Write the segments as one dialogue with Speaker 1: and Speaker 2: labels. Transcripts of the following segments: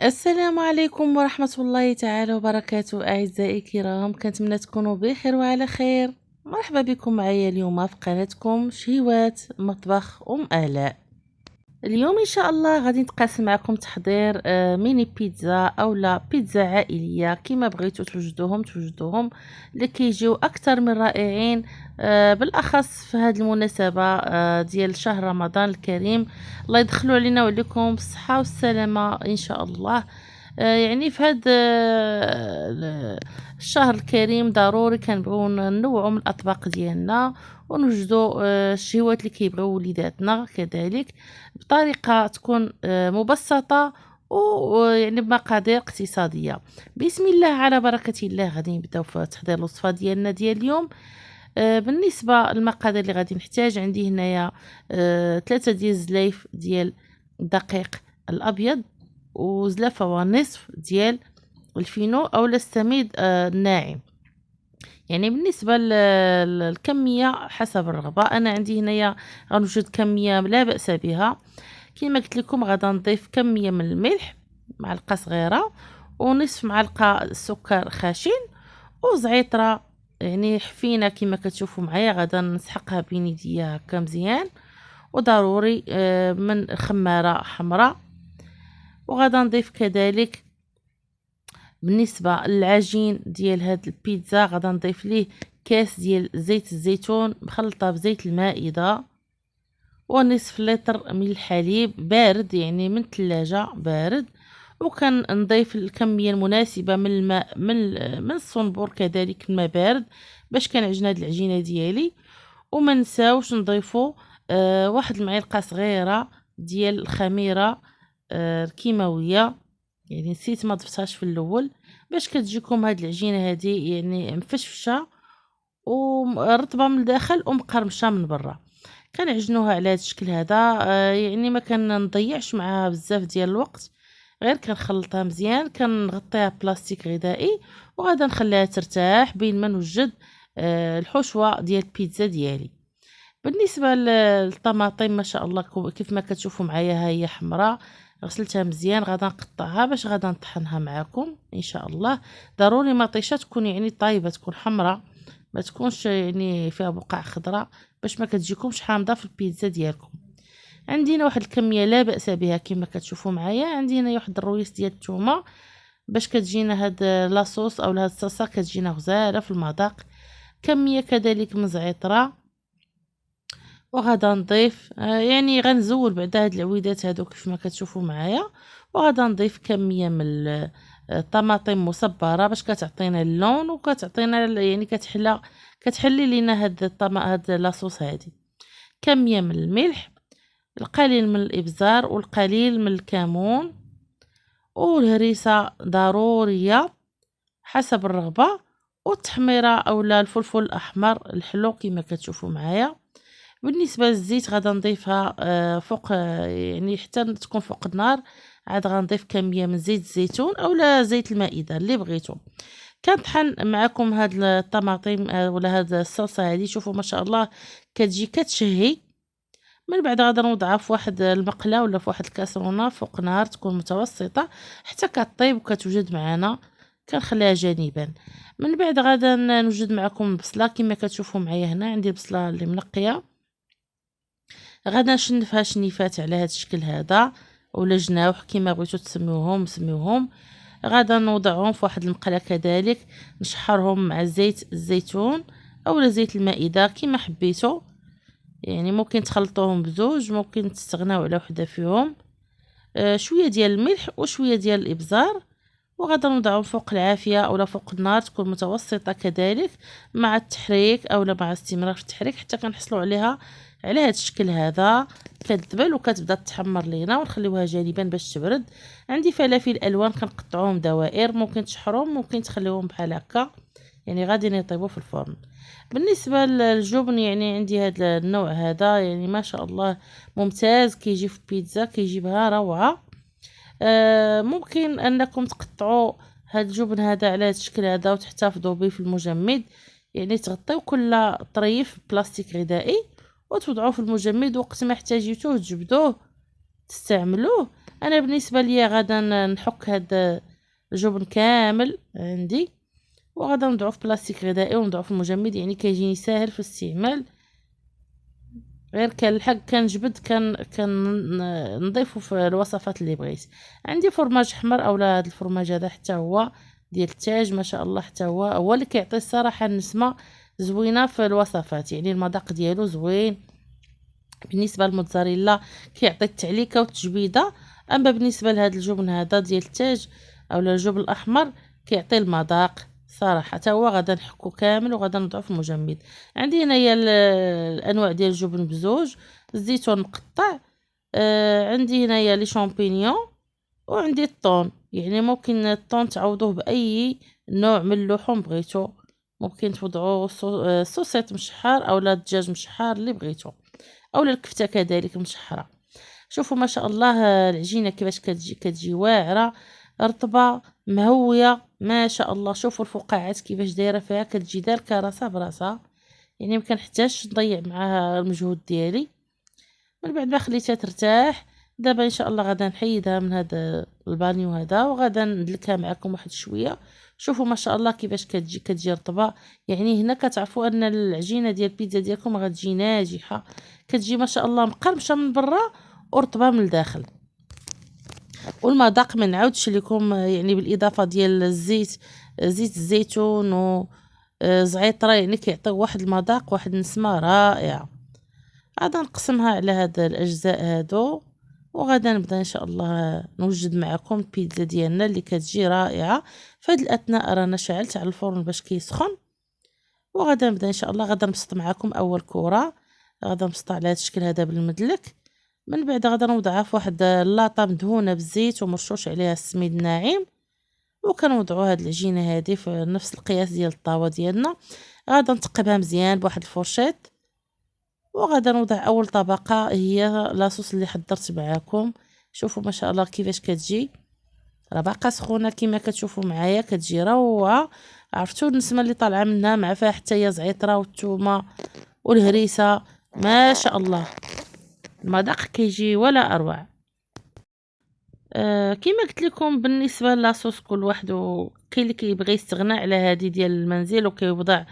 Speaker 1: السلام عليكم ورحمة الله تعالى وبركاته أعزائي الكرام، كنتمنى تكونوا بخير وعلى خير. مرحبا بكم معايا اليوم في قناتكم شهيوات مطبخ آلاء. اليوم ان شاء الله غادي نتقاسم معكم تحضير ميني بيتزا اولا بيتزا عائليه كما بغيتو توجدوهم اللي كيجيو اكثر من رائعين. بالاخص في هذه المناسبه ديال شهر رمضان الكريم. الله يدخلوا علينا وعليكم بالصحه والسلامه ان شاء الله. يعني في هذا الشهر الكريم ضروري كنبغيو ننوعوا من الاطباق ديالنا ونوجدوا الشهوات اللي كيبغيو وليداتنا كذلك بطريقه تكون مبسطه ويعني بمقادير اقتصاديه. بسم الله على بركه الله غادي نبداو في تحضير الوصفه ديالنا ديال اليوم. بالنسبه للمقادير اللي غادي نحتاج عندي هنايا 3 ديال الزلايف ديال الدقيق الابيض وزلافه ونصف ديال الفينو او السميد الناعم. يعني بالنسبه للكميه حسب الرغبه، انا عندي هنايا غنوجد كميه لا باس بها. كما قلت لكم غادا نضيف كميه من الملح معلقه صغيره ونصف معلقه سكر خاشن وزعتره يعني حفينه كما كتشوفوا معايا. غادا نسحقها بين يديا هكا مزيان، وضروري من خماره حمراء. وغادا نضيف كذلك بالنسبه للعجين ديال هاد البيتزا غادا نضيف ليه كاس ديال زيت الزيتون مخلطه بزيت المائده ونصف لتر من الحليب بارد يعني من الثلاجه بارد. وكان نضيف الكميه المناسبه من الماء من الصنبور كذلك الماء بارد باش كنعجن هاد العجينه ديالي. وما نساوش نضيفوا واحد المعلقه صغيره ديال الخميره الكيماويه، يعني نسيت ما ضفتهاش في الاول باش كتجيكم هاد العجينه هذه يعني مفشفشه ورطبه من الداخل ومقرمشه من برا. كنعجنوها على هذا الشكل هذا. يعني ما كنضيعش معاها بزاف ديال الوقت، غير كنخلطها مزيان كنغطيها بلاستيك غذائي وغادا نخليها ترتاح بين ما نوجد الحشوه ديال البيتزا ديالي. بالنسبه للطماطم ما شاء الله كيف ما كتشوفوا معايا ها هي حمراء، غسلتها مزيان غادا نقطعها باش غادا نطحنها معاكم ان شاء الله. ضروري مطيشه تكون يعني طايبه تكون حمراء، ما تكونش يعني فيها بقع خضراء باش ما كتجيكمش حامضه في البيتزا ديالكم. عندنا واحد الكميه لا باس بها كما كتشوفوا معايا. عندنا واحد الرويس ديال الثومه باش كتجينا هاد لاصوص او هاد الصلصه كتجينا غزاله في المذاق. كميه كذلك من زعتره. وغادا نضيف يعني غنزول بعد هاد العويدات هادو كيف ما كتشوفوا معايا. وغادا نضيف كميه من الطماطم مصبره باش كتعطينا اللون وكتعطينا يعني كتحلي لينا هاد لاصوص هادي. كميه من الملح، القليل من الابزار والقليل من الكمون، والهريسه ضروريه حسب الرغبه، والتحميره اولا الفلفل الاحمر الحلو كما كتشوفوا معايا. بالنسبه للزيت غادا نضيفها فوق يعني حتى تكون فوق النار. عاد غنضيف كميه من زيت الزيتون اولا زيت المائده اللي بغيتو. كنطحن معكم هاد الطماطم ولا هاد الصلصه هذه. شوفوا ما شاء الله كتجي كتشهي. من بعد غادا نوضعها في واحد المقله ولا في واحد الكاسرونه فوق نار تكون متوسطه حتى كطيب وكتوجد معنا. كنخليها جانبا. من بعد غادا نوجد معكم البصله كما كتشوفوا معايا. هنا عندي البصله اللي منقيه، غادا نشنفها شنيفات على هذا الشكل هذا ولا جناوح كما بغيتو تسميوهم سميوهم. غادا نوضعهم في واحد المقله كذلك نشحرهم مع زيت الزيتون اولا زيت المائده كما حبيتو. يعني ممكن تخلطوهم بزوج، ممكن تستغناو على وحده فيهم. شويه ديال الملح وشويه ديال الابزار. وغادا نوضعهم فوق العافيه اولا فوق النار تكون متوسطه كذلك مع التحريك اولا مع استمرار في التحريك حتى كنحصلوا عليها على هذا الشكل هذا كتذبل وكتبدا تحمر لينا ونخليوها جانبا باش تبرد. عندي فلافل الوان كنقطعوهم دوائر، ممكن تشحروهم ممكن تخليوهم بحال هكا يعني غادي يطيبوا في الفرن. بالنسبه للجبن يعني عندي هذا النوع هذا يعني ما شاء الله ممتاز كيجي في البيتزا كيجيبها روعه. ممكن انكم تقطعوا هاد الجبن هذا على هاد الشكل هذا وتحتفظوا به في المجمد، يعني تغطيو كل طريف بلاستيك غذائي وتوضعوه في المجمد وقت ما احتاجيتوه تجبدوه تستعملوه. انا بالنسبه ليا غادا نحك هاد الجبن كامل عندي، وغادا نوضعو في بلاستيك غذائي ونوضعو في المجمد، يعني كيجيني ساهل في الاستعمال. غير كنلحق كنجبد نضيفو في الوصفات اللي بغيت. عندي فرماج احمر اولا هاد الفرماج هذا حتى هو ديال التاج ما شاء الله، حتى هو اللي كيعطي الصراحه النسمه زوينه في الوصفات، يعني المذاق ديالو زوين. بالنسبه للموتزاريلا كيعطي التعليكه والتجبيده، اما بالنسبه لهذا الجبن هذا ديال التاج اولا الجبن الاحمر كيعطي المذاق صراحه. حتى هو غادا نحكو كامل وغادا نضعو في المجمد. عندي هنايا الانواع ديال الجبن بزوج، الزيتون مقطع، عندي هنايا لي شامبينيون، وعندي الطون. يعني ممكن الطون تعوضوه باي نوع من اللحوم بغيتو، ممكن توضعوا صوصيط مشحار اولا دجاج مشحار اللي بغيتو، اولا الكفته كذلك مشحره. شوفوا ما شاء الله العجينه كيفاش كتجي واعره رطبه مهويه ما شاء الله. شوفوا الفقاعات كيفاش دايره فيها، كتجي داركه راسها براسها، يعني ما كنحتاجش نضيع معاها المجهود ديالي. من بعد ما خليتها ترتاح، دابا ان شاء الله غادا نحيدها من هذا البانيو هذا وغادا ندلكها معكم واحد شويه. شوفوا ما شاء الله كيفاش كتجي رطبه، يعني هنا كتعرفوا ان العجينه ديال البيتزا ديالكم غتجي ناجحه، كتجي ما شاء الله مقرمشه من برا ورطبه من الداخل. والمذاق ما نعاودش لكم، يعني بالاضافه ديال الزيت، زيت الزيتون و زعيطره، يعني كيعطيو واحد المذاق واحد النسمه رائعه. غادا نقسمها على هاد الاجزاء هادو وغادا نبدا ان شاء الله نوجد معكم البيتزا ديالنا اللي كتجي رائعه. فهاد الاثناء رانا شعلت على الفرن باش كيسخن، وغادا نبدا ان شاء الله. غادا نبسط معكم اول كره، غادا نبسط على هاد الشكل هذا بالمدلك. من بعد غادا نوضعها في واحد اللاطه مدهونه بالزيت ومرشوش عليها السميد الناعم، وكنوضعوا هاد العجينه هذه في نفس القياس ديال الطاوه ديالنا. غادا نتقبها مزيان بواحد الفرشيط، وغادا نوضع اول طبقه هي لاصوص اللي حضرت معاكم. شوفوا ما شاء الله كيفاش كتجي، راه باقا سخونه كما كتشوفوا معايا، كتجي روعه. عرفتوا النسمه اللي طالعه منها مع فيها حتى هي زعيطره والثومه والهريسه ما شاء الله، المذاق كيجي ولا اروع. كما قلت لكم بالنسبه لاصوص كل واحد كاين اللي كيبغي يستغنى على هذه ديال المنزل وكيوضع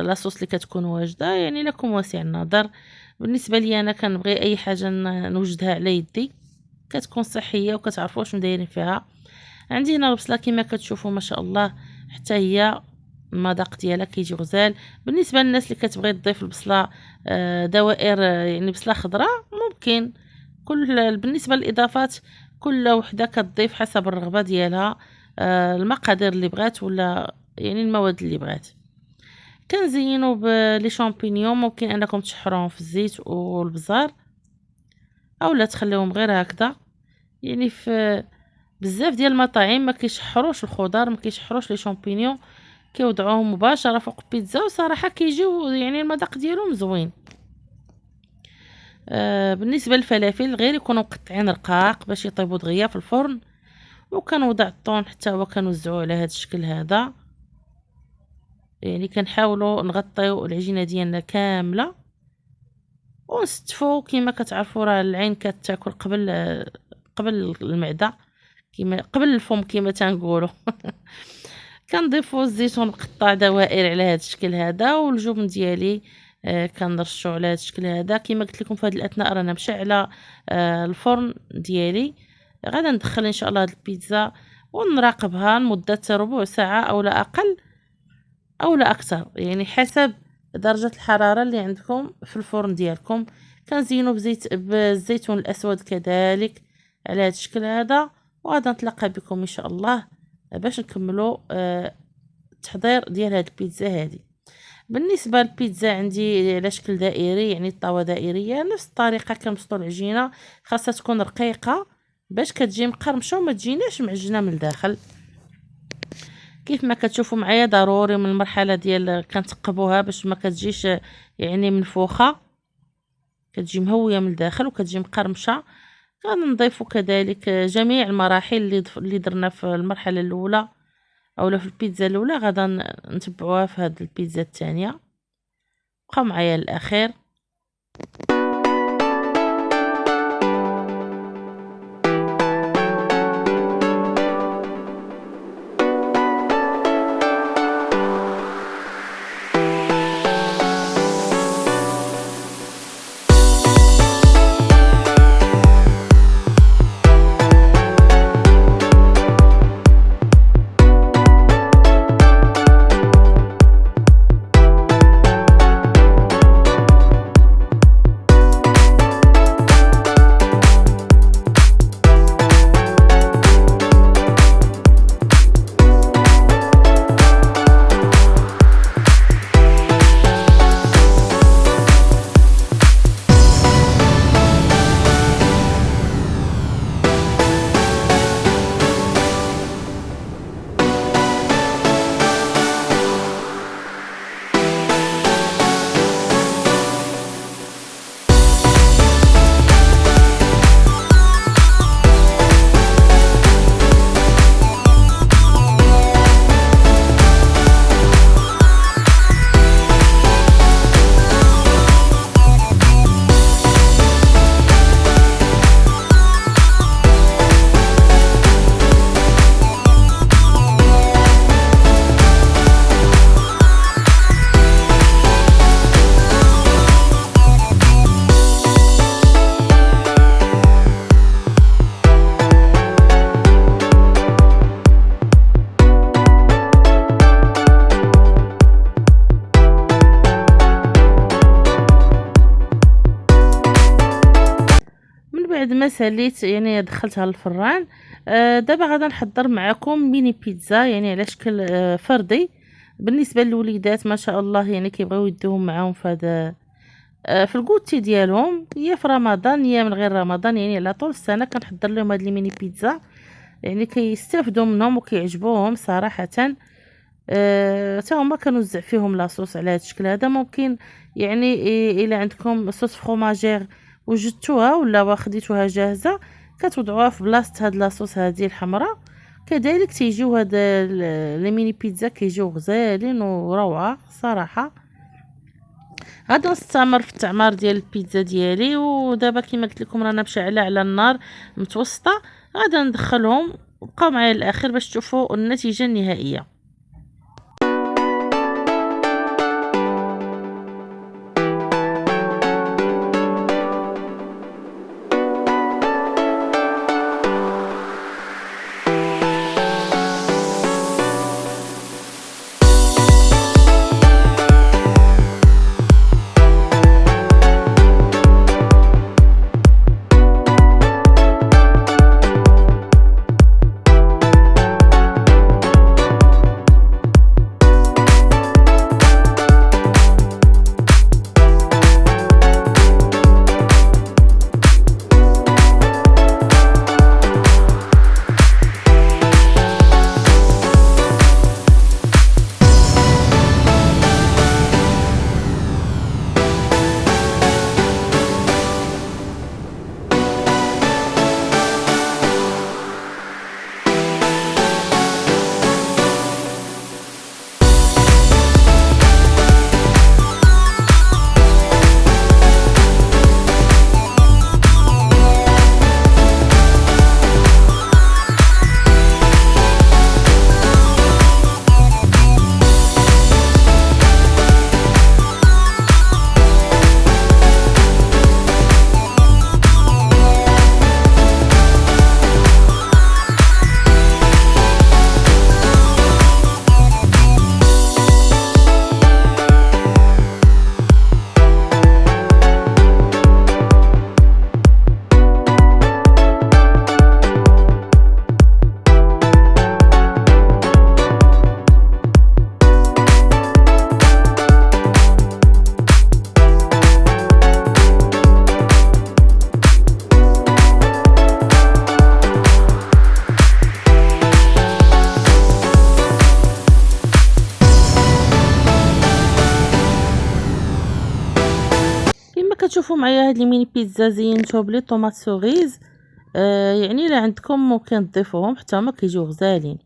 Speaker 1: لاصوص اللي كتكون واجده، يعني لكم واسع النظر. بالنسبه لي انا كنبغي اي حاجه نوجدها على يدي كتكون صحيه وكتعرفوا واش مدايرين فيها. عندي هنا البصله كما كتشوفوا ما شاء الله، حتى هي المذاق ديالها كيجي غزال. بالنسبه للناس اللي كتبغي تضيف البصله دوائر، يعني بصله خضراء ممكن. بالنسبه للاضافات كل وحده كتضيف حسب الرغبه ديالها، المقادير اللي بغات ولا يعني المواد اللي بغات. كنزينو بلي شامبينيون، ممكن انكم تشحروهم في الزيت والبزار اولا تخليهم غير هكذا. يعني في بزاف ديال المطاعم ما كيشحروش الخضار، ما كيشحروش لي شامبينيون، كيوضعوهم مباشره فوق البيتزا وصراحه كيجيو يعني المذاق ديالهم زوين. بالنسبه للفلافل غير يكونوا مقطعين رقاق باش يطيبوا دغيا في الفرن. وكنوضع الطون حتى هو كنوزعوه على هذا الشكل هذا، يعني كنحاولوا نغطيو العجينه ديالنا كامله ونستفو. كما كتعرفوا راه العين كتاكل قبل المعده، كما قبل الفم كما تنقولوا. كنضيفوا الزيتون مقطع دوائر على هذا الشكل هذا، والجبن ديالي كنرشوا على هذا الشكل هذا. كما قلت لكم في هذه الاثناء رانا مشعله الفرن ديالي. غادا ندخل ان شاء الله هذه البيتزا ونراقبها لمده ربع ساعه او لا اقل او لا اكثر، يعني حسب درجه الحراره اللي عندكم في الفرن ديالكم. كنزينوا بالزيتون الاسود كذلك على هذا الشكل هذا. وغادا نتلاقى بكم ان شاء الله باش نكملوا التحضير ديال هذه البيتزا هذه. بالنسبه للبيتزا عندي على شكل دائري، يعني الطاوه دائريه نفس الطريقه كنبسطوا العجينه، خاصها تكون رقيقه باش كتجي مقرمشه وما تجيناش معجنه من الداخل. كيف ما كتشوفوا معايا ضروري من المرحله ديال كنتقبوها باش ما كتجيش يعني منفوخه، كتجي مهويه من الداخل وكتجي مقرمشه. غنضيفوا كذلك جميع المراحل اللي درنا في المرحله الاولى اولا في البيتزا الاولى غادا نتبعوها في هذه البيتزا الثانيه. بقاو معايا للاخير. انا ساليت يعني دخلتها للفران. دابا غادا نحضر معكم ميني بيتزا يعني على شكل فردي. بالنسبه للوليدات ما شاء الله يعني كيبغيو يدوهم معاهم في هذا في الكوتي ديالهم، يا في رمضان يا من غير رمضان، يعني على طول السنه كنحضر لهم هاد الميني بيتزا، يعني كيستافدوا منهم وكيعجبوهم صراحه. حتى هما كنوزع فيهم لاصوص على هاد الشكل هذا. ممكن يعني الا عندكم صوص فرomاجير وجدتوها ولا خديتوها جاهزه كتوضعوها في بلاصه هاد لاصوص هذه الحمراء. كذلك تيجيو هاد لي ميني بيتزا كيجيو غزالين وروعه صراحه. غادي نستمر في التعمار ديال البيتزا ديالي، ودابا كما قلت لكم رانا مشعله على النار متوسطه. غادي ندخلهم، بقاو معايا للاخر باش تشوفوا النتيجه النهائيه. كما كتشوفوا معايا هاد الميني بيتزا زينتهم بلي طوماط سوغيز. يعني الا عندكم ممكن تضيفوهم حتى هما كيجيو غزالين.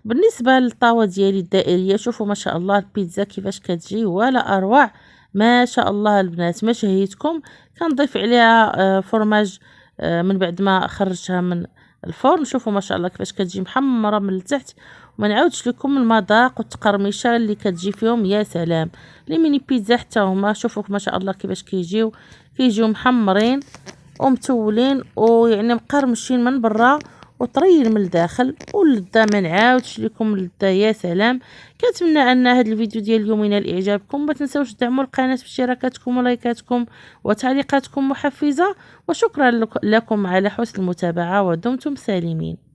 Speaker 1: بالنسبه للطاوه ديالي الدائريه، شوفوا ما شاء الله البيتزا كيفاش كتجي ولا اروع. ما شاء الله البنات ما شهيتكم. كنضيف عليها فرماج من بعد ما خرجتها من الفرن. شوفوا ما شاء الله كيفاش كتجي محمره من التحت. وما نعاودش لكم المذاق والتقرميشه اللي كتجي فيهم، يا سلام. لي ميني بيتزا حتى هما شوفوا ما شاء الله كيفاش كيجيو محمرين ومتولين ويعني مقرمشين من برا وطريين من الداخل، واللذة ما نعاودش لكم اللذة، يا سلام. كنتمنى ان هذا الفيديو ديال اليوم ينال اعجابكم. ما تنساوش تدعموا القناه باشتراكاتكم ولايكاتكم وتعليقاتكم محفزه. وشكرا لكم على حسن المتابعه، ودمتم سالمين.